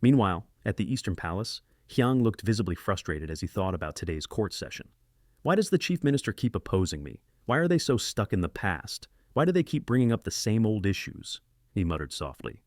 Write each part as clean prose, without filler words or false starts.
Meanwhile, at the Eastern Palace, Hyang looked visibly frustrated as he thought about today's court session. Why does the chief minister keep opposing me? Why are they so stuck in the past? Why do they keep bringing up the same old issues? He muttered softly.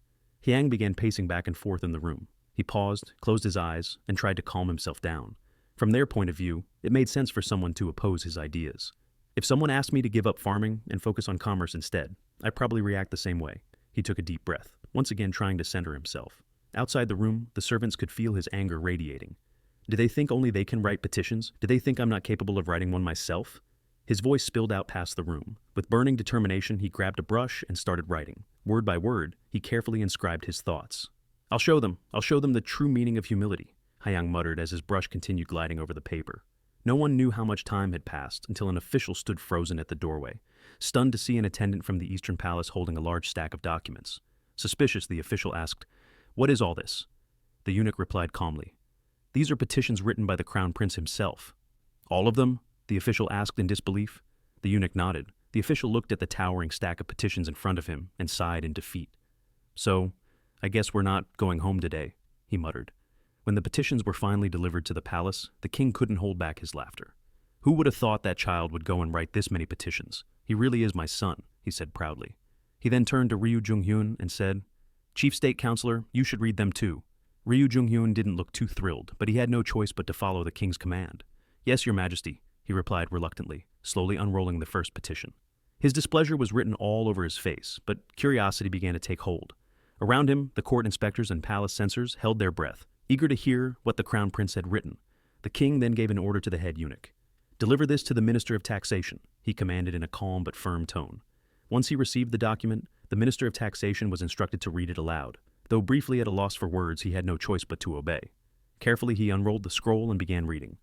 Hyang began pacing back and forth in the room. He paused, closed his eyes, and tried to calm himself down. From their point of view, it made sense for someone to oppose his ideas. If someone asked me to give up farming and focus on commerce instead, I'd probably react the same way. He took a deep breath, once again trying to center himself. Outside the room, the servants could feel his anger radiating. Do they think only they can write petitions? Do they think I'm not capable of writing one myself? His voice spilled out past the room. With burning determination, he grabbed a brush and started writing. Word by word, he carefully inscribed his thoughts. I'll show them the true meaning of humility, Hyang muttered as his brush continued gliding over the paper. No one knew how much time had passed until an official stood frozen at the doorway, stunned to see an attendant from the Eastern Palace holding a large stack of documents. Suspicious, the official asked, "What is all this?" The eunuch replied calmly, "These are petitions written by the Crown Prince himself." "All of them?" the official asked in disbelief. The eunuch nodded. The official looked at the towering stack of petitions in front of him and sighed in defeat. "So, I guess we're not going home today," he muttered. When the petitions were finally delivered to the palace, the king couldn't hold back his laughter. "Who would have thought that child would go and write this many petitions? He really is my son," he said proudly. He then turned to Ryu Jung-hyun and said, "Chief State Counselor, you should read them too." Ryu Jung-hyun didn't look too thrilled, but he had no choice but to follow the king's command. "Yes, your majesty," he replied reluctantly, slowly unrolling the first petition. His displeasure was written all over his face, but curiosity began to take hold. Around him, the court inspectors and palace censors held their breath, eager to hear what the crown prince had written. The king then gave an order to the head eunuch. "Deliver this to the Minister of Taxation," he commanded in a calm but firm tone. Once he received the document, the Minister of Taxation was instructed to read it aloud. Though briefly at a loss for words, he had no choice but to obey. Carefully he unrolled the scroll and began reading.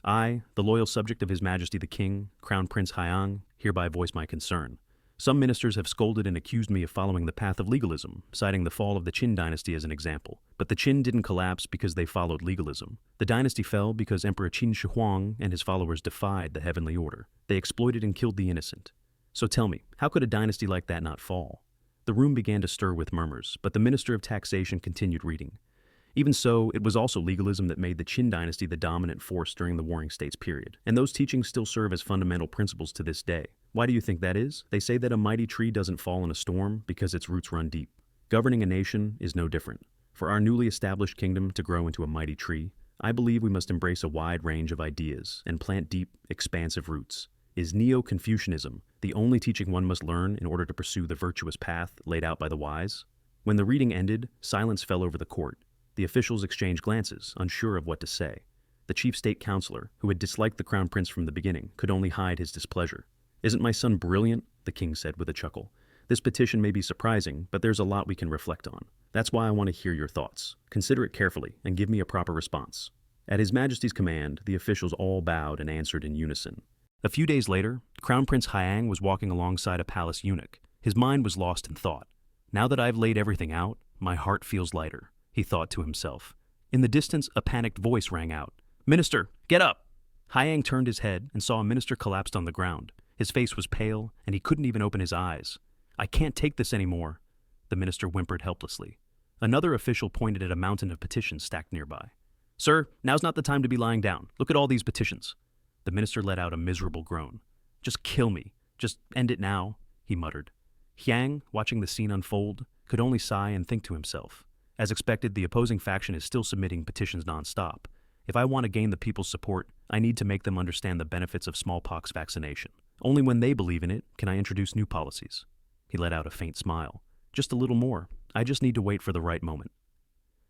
"I, the loyal subject of His Majesty the King, Crown Prince Hyang, hereby voice my concern. Some ministers have scolded and accused me of following the path of legalism, citing the fall of the Qin dynasty as an example. But the Qin didn't collapse because they followed legalism. The dynasty fell because Emperor Qin Shi Huang and his followers defied the heavenly order. They exploited and killed the innocent. So tell me, how could a dynasty like that not fall?" The room began to stir with murmurs, but the Minister of Taxation continued reading. "Even so, it was also legalism that made the Qin dynasty the dominant force during the Warring States period, and those teachings still serve as fundamental principles to this day. Why do you think that is? They say that a mighty tree doesn't fall in a storm because its roots run deep. Governing a nation is no different. For our newly established kingdom to grow into a mighty tree, I believe we must embrace a wide range of ideas and plant deep, expansive roots. Is Neo-Confucianism the only teaching one must learn in order to pursue the virtuous path laid out by the wise?" When the reading ended, silence fell over the court. The officials exchanged glances, unsure of what to say. The chief state counselor, who had disliked the crown prince from the beginning, could only hide his displeasure. "Isn't my son brilliant?" the king said with a chuckle. "This petition may be surprising, but there's a lot we can reflect on. That's why I want to hear your thoughts. Consider it carefully and give me a proper response." At His Majesty's command, the officials all bowed and answered in unison. A few days later, Crown Prince Hyang was walking alongside a palace eunuch. His mind was lost in thought. "Now that I've laid everything out, my heart feels lighter," he thought to himself. In the distance, a panicked voice rang out. "Minister, get up!" Hyang turned his head and saw a minister collapsed on the ground. His face was pale, and he couldn't even open his eyes. "I can't take this anymore," the minister whimpered helplessly. Another official pointed at a mountain of petitions stacked nearby. "Sir, now's not the time to be lying down. Look at all these petitions." The minister let out a miserable groan. "Just kill me. Just end it now," he muttered. Hyang, watching the scene unfold, could only sigh and think to himself. As expected, the opposing faction is still submitting petitions non-stop. If I want to gain the people's support, I need to make them understand the benefits of smallpox vaccination. Only when they believe in it can I introduce new policies. He let out a faint smile. "Just a little more. I just need to wait for the right moment."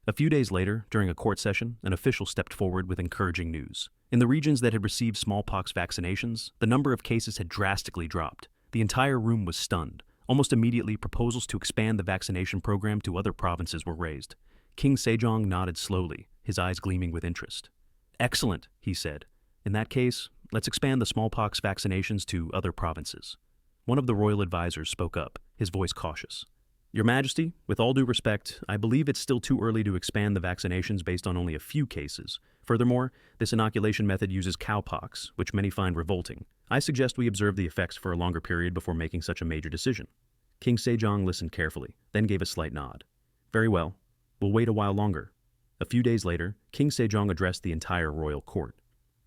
A few days later, during a court session, an official stepped forward with encouraging news. In the regions that had received smallpox vaccinations, the number of cases had drastically dropped. The entire room was stunned. Almost immediately, proposals to expand the vaccination program to other provinces were raised. King Sejong nodded slowly, his eyes gleaming with interest. "Excellent," he said. "In that case, let's expand the smallpox vaccinations to other provinces." One of the royal advisors spoke up, his voice cautious. "Your Majesty, with all due respect, I believe it's still too early to expand the vaccinations based on only a few cases. Furthermore, this inoculation method uses cowpox, which many find revolting. I suggest we observe the effects for a longer period before making such a major decision." King Sejong listened carefully, then gave a slight nod. "Very well. We'll wait a while longer. A few days later, King Sejong addressed the entire royal court.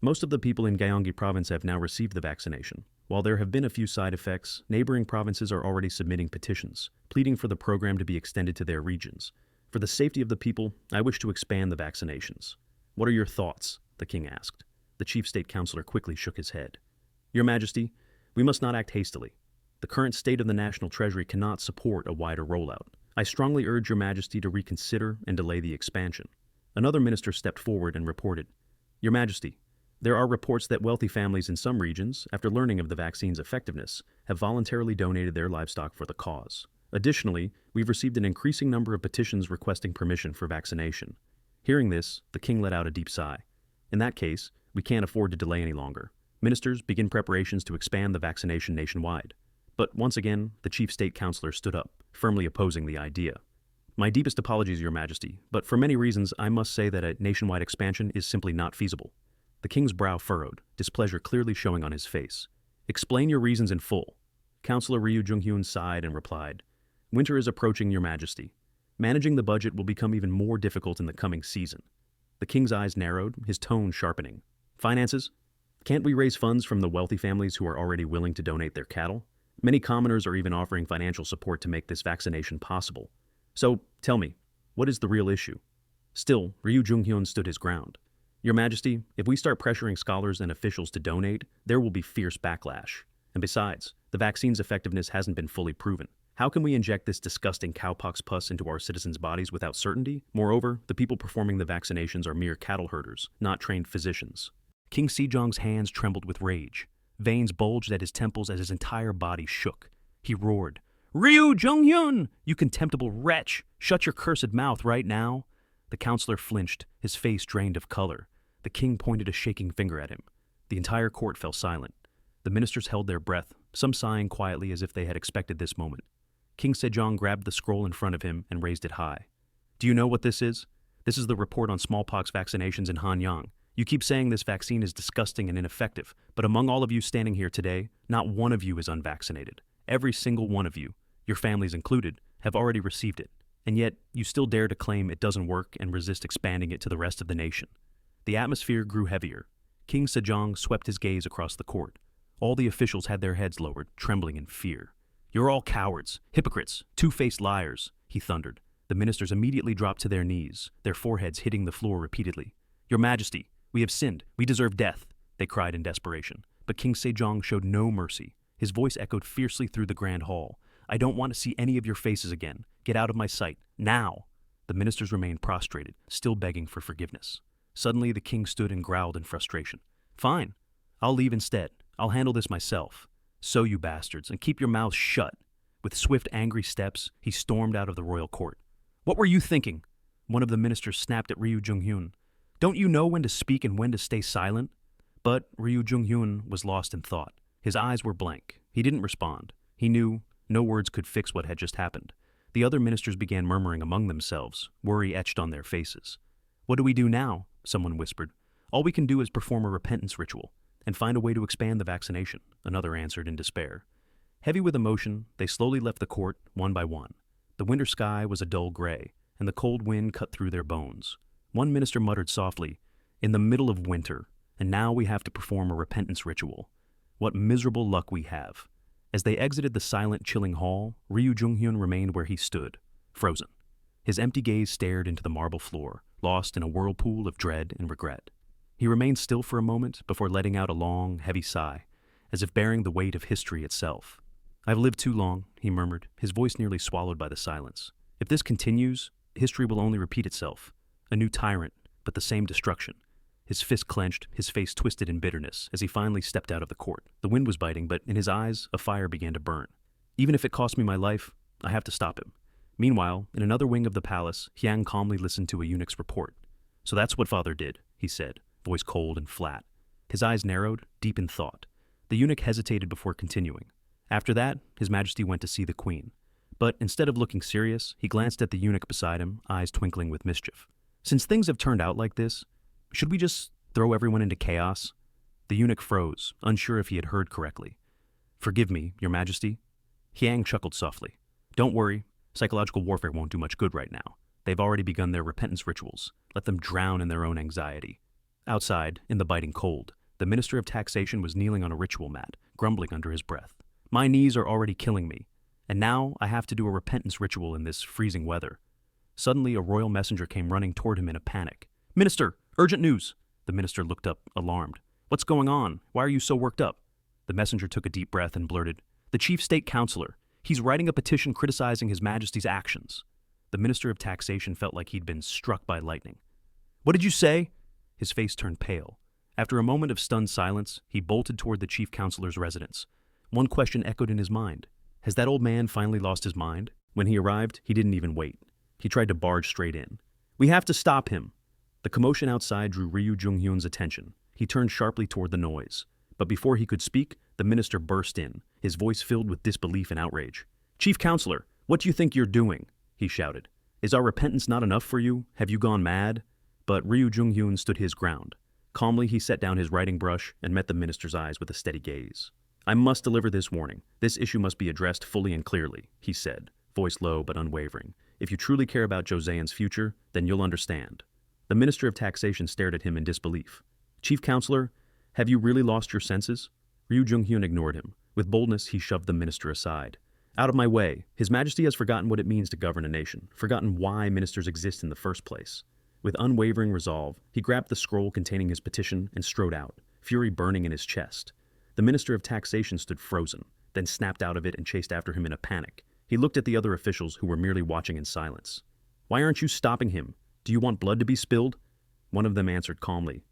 Most of the people in Gyeonggi province have now received the vaccination. While there have been a few side effects, neighboring provinces are already submitting petitions, pleading for the program to be extended to their regions. For the safety of the people, I wish to expand the vaccinations. What are your thoughts? The king asked. The chief state councillor quickly shook his head. Your Majesty, we must not act hastily. The current state of the national treasury cannot support a wider rollout. I strongly urge your Majesty to reconsider and delay the expansion. Another minister stepped forward and reported, Your Majesty, there are reports that wealthy families in some regions, after learning of the vaccine's effectiveness, have voluntarily donated their livestock for the cause. Additionally, we've received an increasing number of petitions requesting permission for vaccination. Hearing this, the king let out a deep sigh. In that case, we can't afford to delay any longer. Ministers begin preparations to expand the vaccination nationwide. But once again, the chief state councillor stood up, firmly opposing the idea. My deepest apologies, Your Majesty, but for many reasons I must say that a nationwide expansion is simply not feasible. The king's brow furrowed, displeasure clearly showing on his face. Explain your reasons in full. Councillor Ryu Jung-hyun sighed and replied, Winter is approaching, Your Majesty. Managing the budget will become even more difficult in the coming season. The king's eyes narrowed, his tone sharpening. Finances? Can't we raise funds from the wealthy families who are already willing to donate their cattle? Many commoners are even offering financial support to make this vaccination possible. So, tell me, what is the real issue? Still, Ryu Jung-hyun stood his ground. Your Majesty, if we start pressuring scholars and officials to donate, there will be fierce backlash. And besides, the vaccine's effectiveness hasn't been fully proven. How can we inject this disgusting cowpox pus into our citizens' bodies without certainty? Moreover, the people performing the vaccinations are mere cattle herders, not trained physicians. King Sejong's hands trembled with rage. Veins bulged at his temples as his entire body shook. He roared, Ryu Jung-hyun, you contemptible wretch! Shut your cursed mouth right now! The counselor flinched, his face drained of color. The king pointed a shaking finger at him. The entire court fell silent. The ministers held their breath, some sighing quietly as if they had expected this moment. King Sejong grabbed the scroll in front of him and raised it high. Do you know what this is? This is the report on smallpox vaccinations in Hanyang. You keep saying this vaccine is disgusting and ineffective, but among all of you standing here today, not one of you is unvaccinated. Every single one of you, your families included, have already received it, and yet you still dare to claim it doesn't work and resist expanding it to the rest of the nation. The atmosphere grew heavier. King Sejong swept his gaze across the court. All the officials had their heads lowered, trembling in fear. You're all cowards, hypocrites, two-faced liars, he thundered. The ministers immediately dropped to their knees, their foreheads hitting the floor repeatedly. Your Majesty, we have sinned. We deserve death, they cried in desperation. But King Sejong showed no mercy. His voice echoed fiercely through the grand hall. I don't want to see any of your faces again. Get out of my sight, now! The ministers remained prostrated, still begging for forgiveness. Suddenly, the king stood and growled in frustration. Fine, I'll leave instead. I'll handle this myself. So, you bastards, and keep your mouths shut. With swift, angry steps, he stormed out of the royal court. What were you thinking? One of the ministers snapped at Ryu Jung-hyun. Don't you know when to speak and when to stay silent? But Ryu Jung-hyun was lost in thought. His eyes were blank. He didn't respond. He knew no words could fix what had just happened. The other ministers began murmuring among themselves, worry etched on their faces. What do we do now? Someone whispered. All we can do is perform a repentance ritual and find a way to expand the vaccination, another answered in despair. Heavy with emotion, they slowly left the court, one by one. The winter sky was a dull gray, and the cold wind cut through their bones. One minister muttered softly, In the middle of winter, and now we have to perform a repentance ritual. What miserable luck we have. As they exited the silent, chilling hall, Ryu Jung-hyun remained where he stood, frozen. His empty gaze stared into the marble floor, lost in a whirlpool of dread and regret. He remained still for a moment before letting out a long, heavy sigh, as if bearing the weight of history itself. I've lived too long, he murmured, his voice nearly swallowed by the silence. If this continues, history will only repeat itself. A new tyrant, but the same destruction. His fist clenched, his face twisted in bitterness as he finally stepped out of the court. The wind was biting, but in his eyes, a fire began to burn. Even if it cost me my life, I have to stop him. Meanwhile, in another wing of the palace, Hyang calmly listened to a eunuch's report. So that's what father did, he said, voice cold and flat. His eyes narrowed, deep in thought. The eunuch hesitated before continuing. After that, His Majesty went to see the queen. But instead of looking serious, he glanced at the eunuch beside him, eyes twinkling with mischief. Since things have turned out like this, should we just throw everyone into chaos? The eunuch froze, unsure if he had heard correctly. Forgive me, Your Majesty. Hyang chuckled softly. Don't worry, psychological warfare won't do much good right now. They've already begun their repentance rituals. Let them drown in their own anxiety. Outside, in the biting cold, the Minister of Taxation was kneeling on a ritual mat, grumbling under his breath. My knees are already killing me, and now I have to do a repentance ritual in this freezing weather. Suddenly, a royal messenger came running toward him in a panic. Minister, urgent news! The minister looked up, alarmed. What's going on? Why are you so worked up? The messenger took a deep breath and blurted, The chief state counselor. He's writing a petition criticizing His Majesty's actions. The Minister of Taxation felt like he'd been struck by lightning. What did you say? His face turned pale. After a moment of stunned silence, he bolted toward the chief counselor's residence. One question echoed in his mind. Has that old man finally lost his mind? When he arrived, he didn't even wait. He tried to barge straight in. We have to stop him. The commotion outside drew Ryu Jung-hyun's attention. He turned sharply toward the noise. But before he could speak, the minister burst in, his voice filled with disbelief and outrage. Chief Counselor, what do you think you're doing? He shouted. Is our repentance not enough for you? Have you gone mad? But Ryu Jung-hyun stood his ground. Calmly, he set down his writing brush and met the minister's eyes with a steady gaze. I must deliver this warning. This issue must be addressed fully and clearly, he said, voice low but unwavering. If you truly care about JOSEON's future, then you'll understand. The Minister of Taxation stared at him in disbelief. Chief Counselor, have you really lost your senses? Ryu Jung-hyun ignored him. With boldness, he shoved the minister aside. Out of my way. His Majesty has forgotten what it means to govern a nation, forgotten why ministers exist in the first place. With unwavering resolve, he grabbed the scroll containing his petition and strode out, fury burning in his chest. The Minister of Taxation stood frozen, then snapped out of it and chased after him in a panic. He looked at the other officials who were merely watching in silence. Why aren't you stopping him? Do you want blood to be spilled? One of them answered calmly.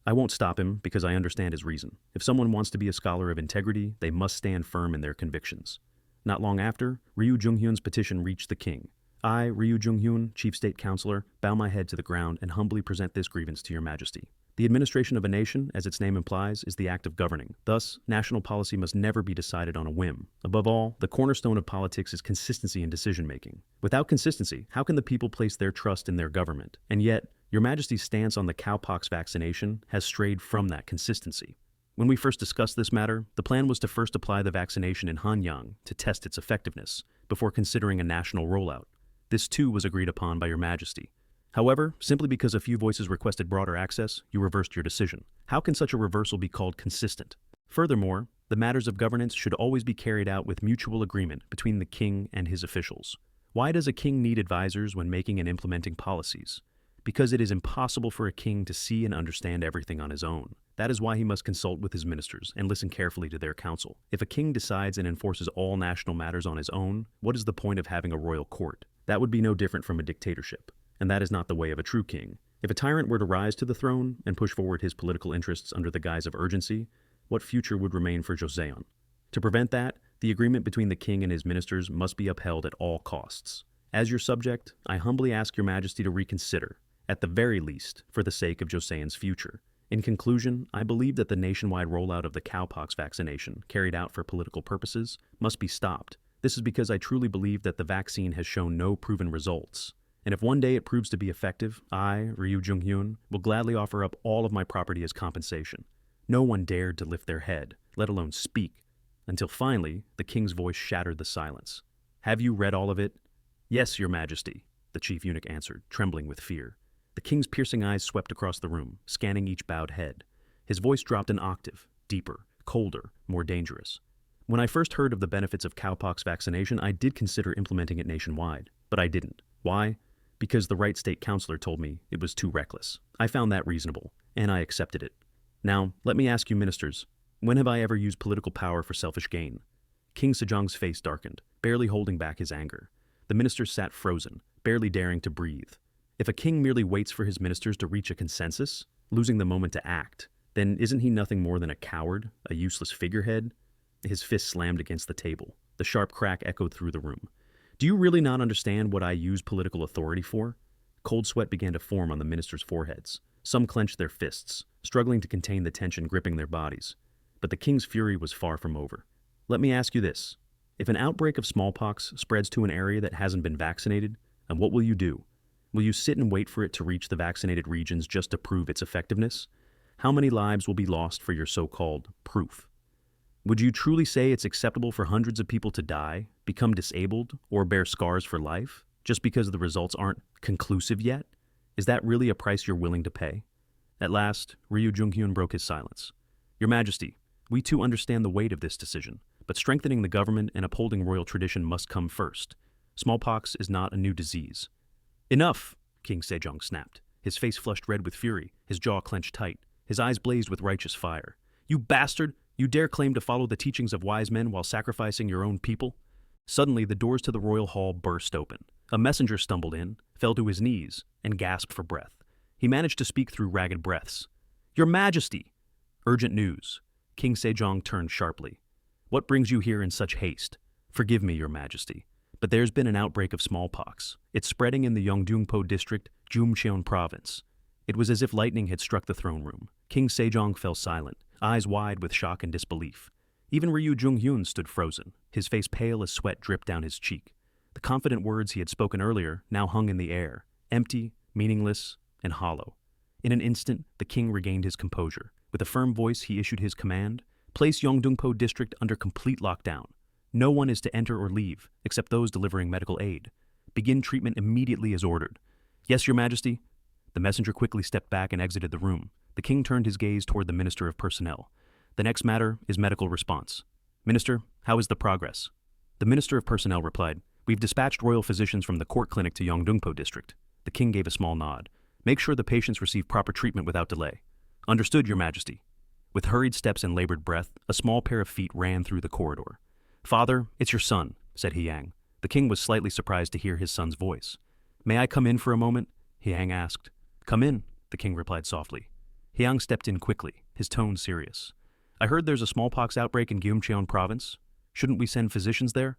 I won't stop him because I understand his reason. If someone wants to be a scholar of integrity, they must stand firm in their convictions. Not long after, Ryu Jung-hyun's petition reached the king. I, Ryu Jung-hyun, Chief State Counselor, bow my head to the ground and humbly present this grievance to your Majesty. The administration of a nation, as its name implies, is the act of governing. Thus, national policy must never be decided on a whim. Above all, the cornerstone of politics is consistency in decision-making. Without consistency, how can the people place their trust in their government? And yet, your Majesty's stance on the cowpox vaccination has strayed from that consistency. When we first discussed this matter, the plan was to first apply the vaccination in Hanyang to test its effectiveness, before considering a national rollout. This too was agreed upon by your Majesty. However, simply because a few voices requested broader access, you reversed your decision. How can such a reversal be called consistent? Furthermore, the matters of governance should always be carried out with mutual agreement between the king and his officials. Why does a king need advisors when making and implementing policies? Because it is impossible for a king to see and understand everything on his own. That is why he must consult with his ministers and listen carefully to their counsel. If a king decides and enforces all national matters on his own, what is the point of having a royal court? That would be no different from a dictatorship. And that is not the way of a true king. If a tyrant were to rise to the throne and push forward his political interests under the guise of urgency, what future would remain for JOSEON? To prevent that, the agreement between the king and his ministers must be upheld at all costs. As your subject, I humbly ask your Majesty to reconsider, at the very least, for the sake of JOSEON's future. In conclusion, I believe that the nationwide rollout of the cowpox vaccination, carried out for political purposes, must be stopped. This is because I truly believe that the vaccine has shown no proven results. And if one day it proves to be effective, I, Ryu Jung-hyun, will gladly offer up all of my property as compensation. No one dared to lift their head, let alone speak, until finally the king's voice shattered the silence. Have you read all of it? Yes, your Majesty, the chief eunuch answered, trembling with fear. The king's piercing eyes swept across the room, scanning each bowed head. His voice dropped an octave, deeper, colder, more dangerous. When I first heard of the benefits of cowpox vaccination, I did consider implementing it nationwide, but I didn't. Why? Because the right state counselor told me it was too reckless. I found that reasonable, and I accepted it. Now, let me ask you ministers, when have I ever used political power for selfish gain? King Sejong's face darkened, barely holding back his anger. The ministers sat frozen, barely daring to breathe. If a king merely waits for his ministers to reach a consensus, losing the moment to act, then isn't he nothing more than a coward, a useless figurehead? His fist slammed against the table. The sharp crack echoed through the room. Do you really not understand what I use political authority for? Cold sweat began to form on the ministers' foreheads. Some clenched their fists, struggling to contain the tension gripping their bodies. But the king's fury was far from over. Let me ask you this. If an outbreak of smallpox spreads to an area that hasn't been vaccinated, and what will you do? Will you sit and wait for it to reach the vaccinated regions just to prove its effectiveness? How many lives will be lost for your so-called proof? Would you truly say it's acceptable for hundreds of people to die, become disabled, or bear scars for life, just because the results aren't Conclusive yet? Is that really a price you're willing to pay? At last, Ryu Junghyun broke his silence. Your Majesty, we too understand the weight of this decision, but strengthening the government and upholding royal tradition must come first. Smallpox is not a new disease. Enough, King Sejong snapped. His face flushed red with fury, his jaw clenched tight, his eyes blazed with righteous fire. You bastard! You dare claim to follow the teachings of wise men while sacrificing your own people? Suddenly, the doors to the royal hall burst open. A messenger stumbled in, fell to his knees, and gasped for breath. He managed to speak through ragged breaths. Your Majesty! Urgent news. King Sejong turned sharply. What brings you here in such haste? Forgive me, Your Majesty, but there's been an outbreak of smallpox. It's spreading in the Yeongdeungpo district, Jumcheon province. It was as if lightning had struck the throne room. King Sejong fell silent, eyes wide with shock and disbelief. Even Ryu Junghyun stood frozen, his face pale as sweat dripped down his cheek. The confident words he had spoken earlier now hung in the air, empty, meaningless, and hollow. In an instant, the king regained his composure. With a firm voice, he issued his command: place Yeongdeungpo district under complete lockdown. No one is to enter or leave, except those delivering medical aid. Begin treatment immediately as ordered. Yes, Your Majesty. The messenger quickly stepped back and exited the room. The king turned his gaze toward the Minister of Personnel. The next matter is medical response. Minister, how is the progress? The Minister of Personnel replied, We've dispatched royal physicians from the court clinic to Yeongdeungpo district. The king gave a small nod. Make sure the patients receive proper treatment without delay. Understood, Your Majesty. With hurried steps and labored breath, a small pair of feet ran through the corridor. Father, it's your son, said Hyang. The king was slightly surprised to hear his son's voice. May I come in for a moment? Hyang asked. Come in, the king replied softly. Hyang stepped in quickly, his tone serious. I heard there's a smallpox outbreak in Gyeongcheon province. Shouldn't we send physicians there?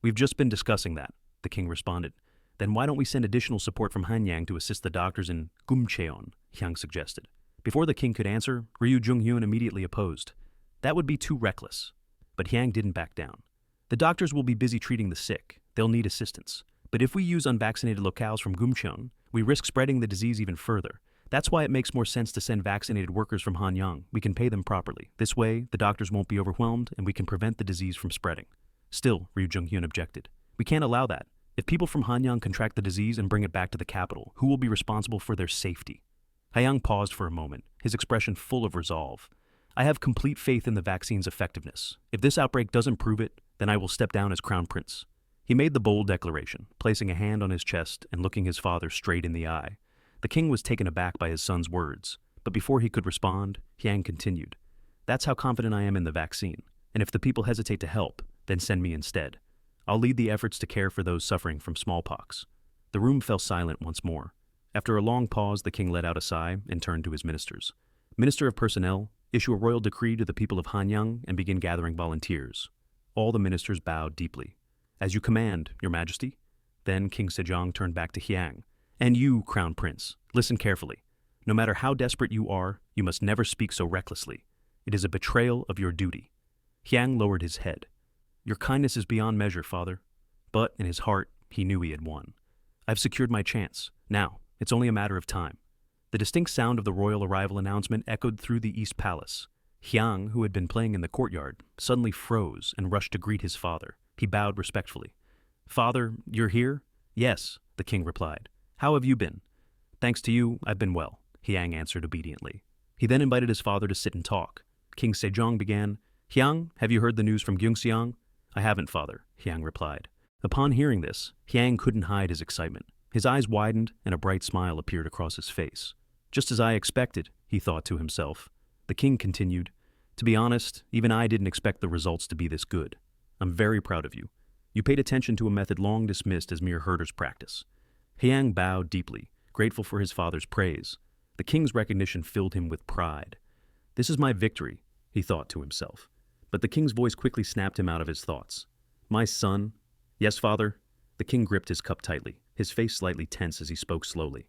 We've just been discussing that, the king responded. Then why don't we send additional support from Hanyang to assist the doctors in Gumcheon, Hyang suggested. Before the king could answer, Ryu Junghyun immediately opposed. That would be too reckless. But Hyang didn't back down. The doctors will be busy treating the sick. They'll need assistance. But if we use unvaccinated locales from Gumcheon, we risk spreading the disease even further. That's why it makes more sense to send vaccinated workers from Hanyang. We can pay them properly. This way, the doctors won't be overwhelmed and we can prevent the disease from spreading. Still, Ryu Junghyun objected. We can't allow that. If people from Hanyang contract the disease and bring it back to the capital, who will be responsible for their safety? Hyang paused for a moment, his expression full of resolve. I have complete faith in the vaccine's effectiveness. If this outbreak doesn't prove it, then I will step down as crown prince. He made the bold declaration, placing a hand on his chest and looking his father straight in the eye. The king was taken aback by his son's words, but before he could respond, Hyang continued. That's how confident I am in the vaccine, and if the people hesitate to help, then send me instead. I'll lead the efforts to care for those suffering from smallpox. The room fell silent once more. After a long pause, the king let out a sigh and turned to his ministers. Minister of Personnel, issue a royal decree to the people of Hanyang and begin gathering volunteers. All the ministers bowed deeply. As you command, Your Majesty. Then King Sejong turned back to Hyang. And you, Crown Prince, listen carefully. No matter how desperate you are, you must never speak so recklessly. It is a betrayal of your duty. Hyang lowered his head. Your kindness is beyond measure, father. But in his heart, he knew he had won. I've secured my chance. Now, it's only a matter of time. The distinct sound of the royal arrival announcement echoed through the East Palace. Hyang, who had been playing in the courtyard, suddenly froze and rushed to greet his father. He bowed respectfully. Father, you're here? Yes, the king replied. How have you been? Thanks to you, I've been well, Hyang answered obediently. He then invited his father to sit and talk. King Sejong began, Hyang, have you heard the news from Gyeongseong? I haven't, father, Hyang replied. Upon hearing this, Hyang couldn't hide his excitement. His eyes widened and a bright smile appeared across his face. Just as I expected, he thought to himself. The king continued, To be honest, even I didn't expect the results to be this good. I'm very proud of you. You paid attention to a method long dismissed as mere herder's practice. Hyang bowed deeply, grateful for his father's praise. The king's recognition filled him with pride. This is my victory, he thought to himself. But the king's voice quickly snapped him out of his thoughts. My son? Yes, father? The king gripped his cup tightly, his face slightly tense as he spoke slowly.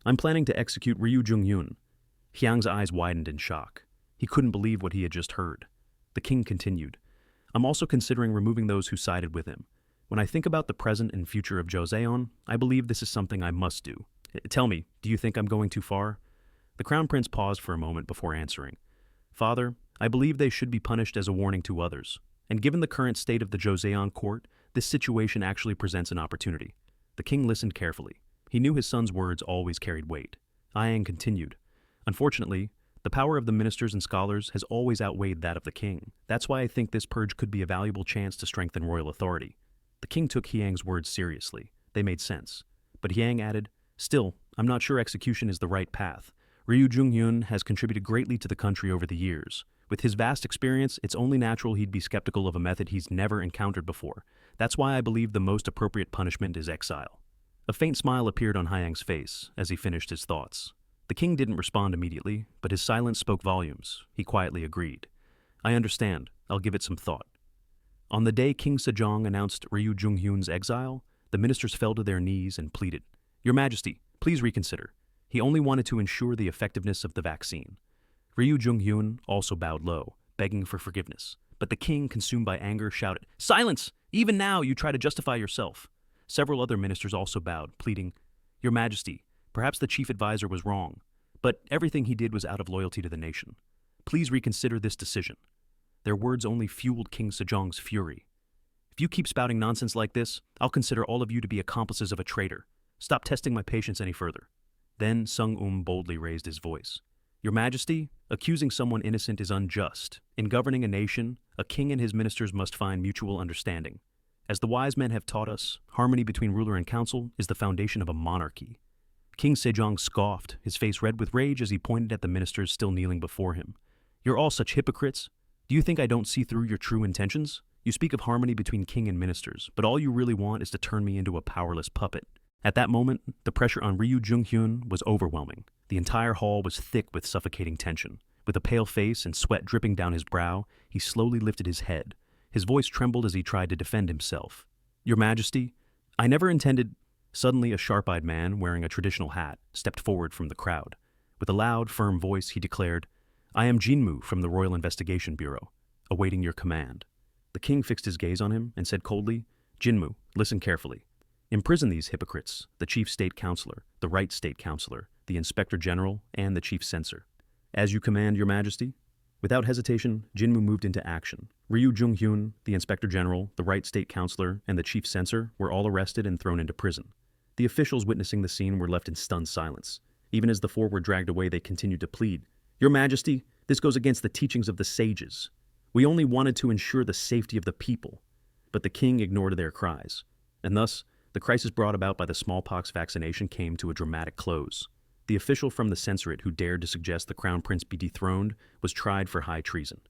I'm planning to execute Ryu Junghyun. Hyang's eyes widened in shock. He couldn't believe what he had just heard. The king continued. I'm also considering removing those who sided with him. When I think about the present and future of JOSEON, I believe this is something I must do. Tell me, do you think I'm going too far? The crown prince paused for a moment before answering. Father, I believe they should be punished as a warning to others. And given the current state of the JOSEON court, this situation actually presents an opportunity. The king listened carefully. He knew his son's words always carried weight. Iang continued. Unfortunately, the power of the ministers and scholars has always outweighed that of the king. That's why I think this purge could be a valuable chance to strengthen royal authority. The king took Hyang's words seriously. They made sense. But Hyang added, still, I'm not sure execution is the right path. Ryu Jung-hyun has contributed greatly to the country over the years. With his vast experience, it's only natural he'd be skeptical of a method he's never encountered before. That's why I believe the most appropriate punishment is exile. A faint smile appeared on Hyang's face as he finished his thoughts. The king didn't respond immediately, but his silence spoke volumes. He quietly agreed. I understand. I'll give it some thought. On the day King Sejong announced Ryu Jung-hyun's exile, the ministers fell to their knees and pleaded, Your Majesty, please reconsider. He only wanted to ensure the effectiveness of the vaccine. Ryu Jung-hyun also bowed low, begging for forgiveness. But the king, consumed by anger, shouted, Silence! Even now you try to justify yourself. Several other ministers also bowed, pleading, Your Majesty, perhaps the chief advisor was wrong, but everything he did was out of loyalty to the nation. Please reconsider this decision. Their words only fueled King Sejong's fury. If you keep spouting nonsense like this, I'll consider all of you to be accomplices of a traitor. Stop testing my patience any further. Then Sung boldly raised his voice. Your Majesty, accusing someone innocent is unjust. In governing a nation, a king and his ministers must find mutual understanding. As the wise men have taught us, harmony between ruler and council is the foundation of a monarchy. King Sejong scoffed, his face red with rage as he pointed at the ministers still kneeling before him. You're all such hypocrites. Do you think I don't see through your true intentions? You speak of harmony between king and ministers, but all you really want is to turn me into a powerless puppet. At that moment, the pressure on Ryu Jung-hyun was overwhelming. The entire hall was thick with suffocating tension. With a pale face and sweat dripping down his brow, he slowly lifted his head. His voice trembled as he tried to defend himself. Your Majesty, I never intended... Suddenly, a sharp-eyed man wearing a traditional hat stepped forward from the crowd. With a loud, firm voice, he declared, I am Jinmu from the Royal Investigation Bureau, awaiting your command. The king fixed his gaze on him and said coldly, Jinmu, listen carefully. Imprison these hypocrites, the chief state counselor, the right state counselor, the inspector general, and the chief censor. As you command, Your Majesty. Without hesitation, Jinmu moved into action. Ryu Jung-hyun, the inspector general, the right state counselor, and the chief censor were all arrested and thrown into prison. The officials witnessing the scene were left in stunned silence. Even as the four were dragged away, they continued to plead, Your Majesty, this goes against the teachings of the sages. We only wanted to ensure the safety of the people. But the king ignored their cries. And thus, the crisis brought about by the smallpox vaccination came to a dramatic close. The official from the censorate who dared to suggest the crown prince be dethroned was tried for high treason.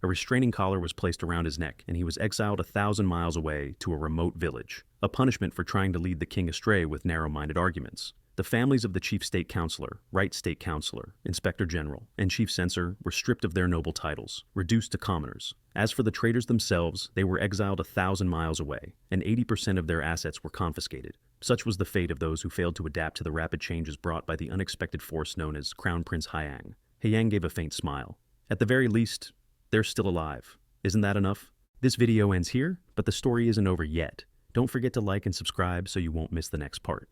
A restraining collar was placed around his neck, and he was exiled 1,000 miles away to a remote village, a punishment for trying to lead the king astray with narrow-minded arguments. The families of the chief state counselor, right state counselor, inspector general, and chief censor were stripped of their noble titles, reduced to commoners. As for the traitors themselves, they were exiled 1,000 miles away, and 80% of their assets were confiscated. Such was the fate of those who failed to adapt to the rapid changes brought by the unexpected force known as Crown Prince Hyang. Hyang gave a faint smile. At the very least, they're still alive. Isn't that enough? This video ends here, but the story isn't over yet. Don't forget to like and subscribe so you won't miss the next part.